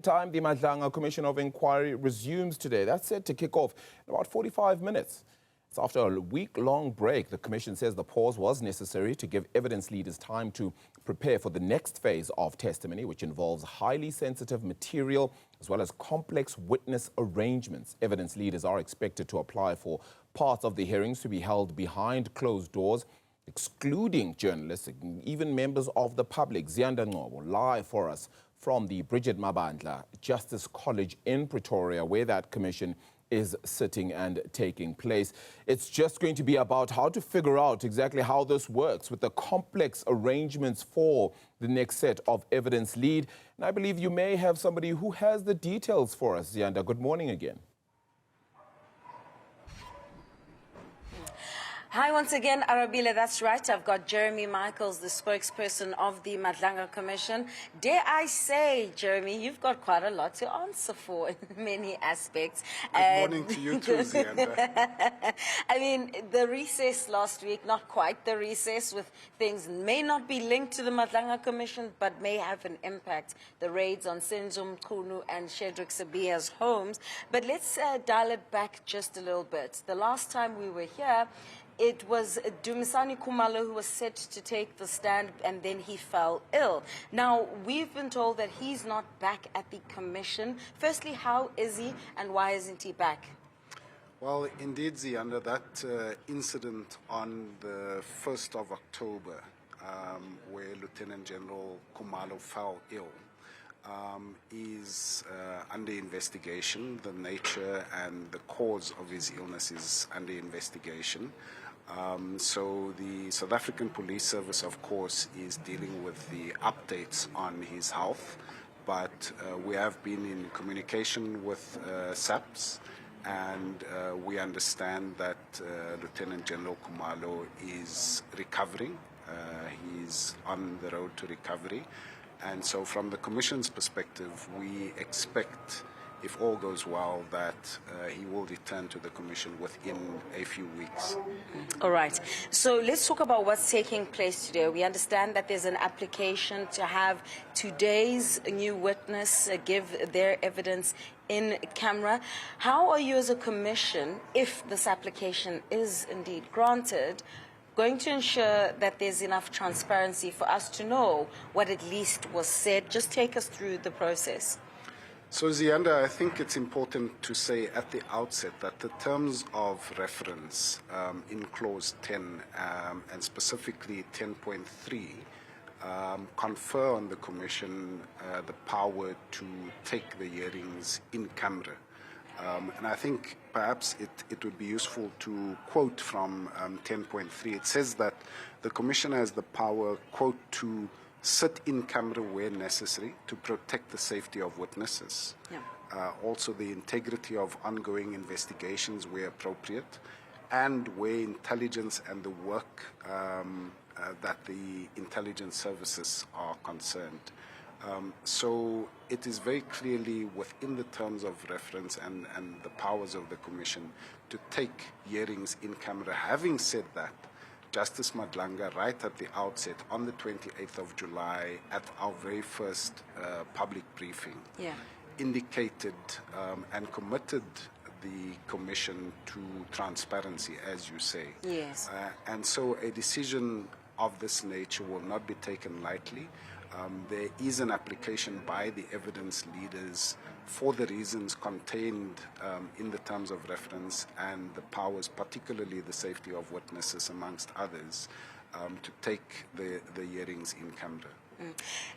Time, the Madlanga Commission of Inquiry resumes today. That's set to kick off in about 45 minutes. It's after a week-long break. The Commission says the pause was necessary to give evidence leaders time to prepare for the next phase of testimony, which involves highly sensitive material as well as complex witness arrangements. Evidence leaders are expected to apply for parts of the hearings to be held behind closed doors, excluding journalists and even members of the public. Ziyanda Ngcobo live for us from the Bridget Mabandla Justice College in Pretoria, where that commission is sitting and taking place. It's just going to be about how to figure out exactly how this works with the complex arrangements for the next set of evidence lead. And I believe you may have somebody who has the details for us. Ziyanda, good morning again. Hi once again, Arabile, that's right. I've got Jeremy Michaels, the spokesperson of the Madlanga Commission. Dare I say, Jeremy, you've got quite a lot to answer for in many aspects. Good morning to you too, Ziyanda. I mean, the recess last week, not quite the recess, with things may not be linked to the Madlanga Commission, but may have an impact. The raids on Senzo Mchunu and Shedrick Sabia's homes. But let's dial it back just a little bit. The last time we were here, it was Dumisani Khumalo who was set to take the stand, and then he fell ill. Now, we've been told that he's not back at the commission. Firstly, how is he and why isn't he back? Well, indeed, Ziyanda, that incident on the 1st of October, where Lieutenant General Khumalo fell ill, is under investigation. The nature and the cause of his illness is under investigation. So the South African Police Service, of course, is dealing with the updates on his health, but we have been in communication with SAPS, and we understand that Lieutenant General Khumalo is recovering. He's on the road to recovery. And so from the Commission's perspective, we expect, if all goes well, that he will return to the Commission within a few weeks. All right. So let's talk about what's taking place today. We understand that there's an application to have today's new witness give their evidence in camera. How are you as a Commission, if this application is indeed granted, going to ensure that there's enough transparency for us to know what at least was said? Just take us through the process. So, Ziyanda, I think it's important to say at the outset that the terms of reference in Clause 10 and specifically 10.3 confer on the Commission the power to take the hearings in camera. And I think perhaps it would be useful to quote from 10.3. It says that the Commission has the power, quote, to sit in camera where necessary to protect the safety of witnesses. Yeah. Also the integrity of ongoing investigations where appropriate, and where intelligence and the work that the intelligence services are concerned. So it is very clearly within the terms of reference and the powers of the Commission to take hearings in camera. Having said that, Justice Madlanga, right at the outset, on the 28th of July, at our very first public briefing, indicated and committed the Commission to transparency, as you say. Yes. And so a decision of this nature will not be taken lightly. There is an application by the evidence leaders for the reasons contained in the terms of reference and the powers, particularly the safety of witnesses, amongst others, to take the hearings in camera.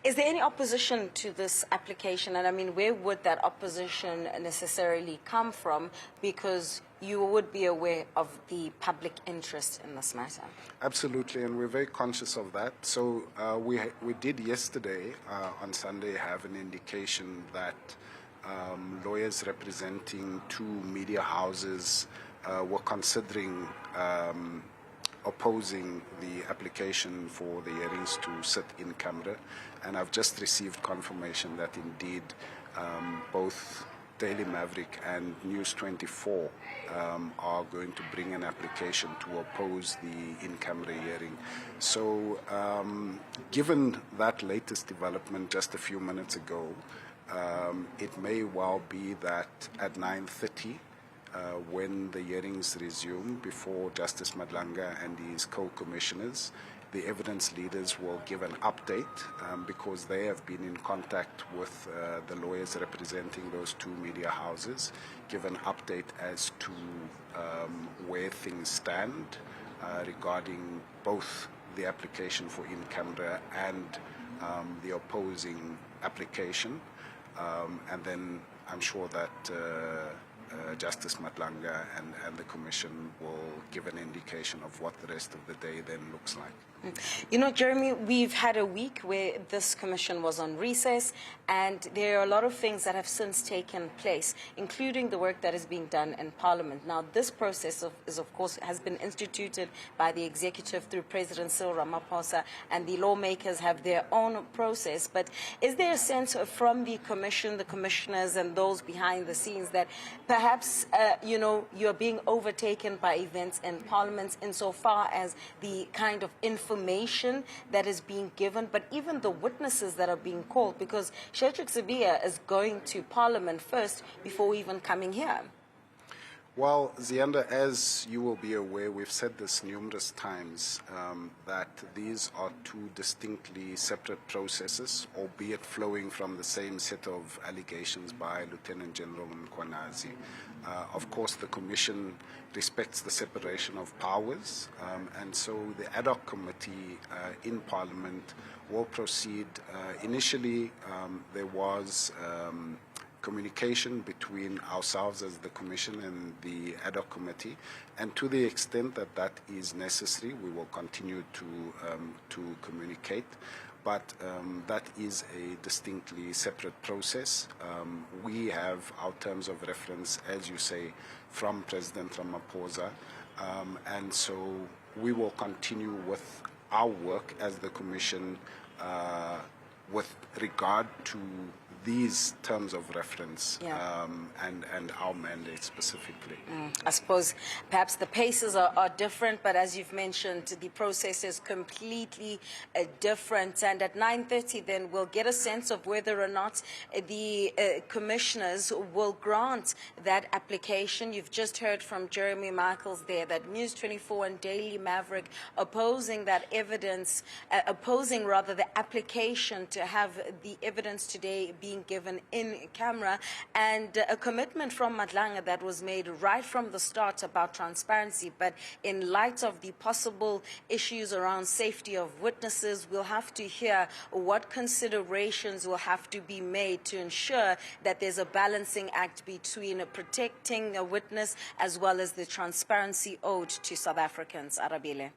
Is there any opposition to this application? And I mean, where would that opposition necessarily come from? Because you would be aware of the public interest in this matter. Absolutely, and we're very conscious of that. So we did yesterday, on Sunday, have an indication that lawyers representing two media houses were considering opposing the application for the hearings to sit in camera, and I've just received confirmation that indeed both Daily Maverick and News 24 are going to bring an application to oppose the in-camera hearing. So given that latest development just a few minutes ago, It may well be that at 9:30, when the hearings resume before Justice Madlanga and his co-commissioners, the evidence leaders will give an update because they have been in contact with the lawyers representing those two media houses, give an update as to where things stand regarding both the application for in-camera and the opposing application. And then I'm sure that Justice Madlanga and the Commission will give an indication of what the rest of the day then looks like. You know, Jeremy, we've had a week where this commission was on recess, and there are a lot of things that have since taken place, including the work that is being done in Parliament. Now, this process of course, has been instituted by the executive through President Cyril Ramaphosa, and the lawmakers have their own process. But is there a sense from the commission, the commissioners, and those behind the scenes that perhaps, you know, you're being overtaken by events in Parliament insofar as the kind of information that is being given, but even the witnesses that are being called, because Shadrack Sibiya is going to Parliament first before even coming here? Well, Zianda, as you will be aware, we've said this numerous times, that these are two distinctly separate processes, albeit flowing from the same set of allegations by Lieutenant General Mkhwanazi. Of course, the Commission respects the separation of powers, and so the ad hoc committee in Parliament will proceed. Initially, there was communication between ourselves as the Commission and the ad hoc committee, and to the extent that that is necessary, we will continue to communicate. But that is a distinctly separate process. We have our terms of reference, as you say, from President Ramaphosa, and so we will continue with our work as the Commission with regard to these terms of reference, and our mandate specifically. I suppose perhaps the paces are different, but as you've mentioned, the process is completely different. And at 9:30, then we'll get a sense of whether or not the commissioners will grant that application. You've just heard from Jeremy Michaels there that News 24 and Daily Maverick opposing that evidence, opposing rather the application to have the evidence today being given in camera, and a commitment from Madlanga that was made right from the start about transparency. But in light of the possible issues around safety of witnesses, we'll have to hear what considerations will have to be made to ensure that there's a balancing act between protecting a witness as well as the transparency owed to South Africans. Arabile.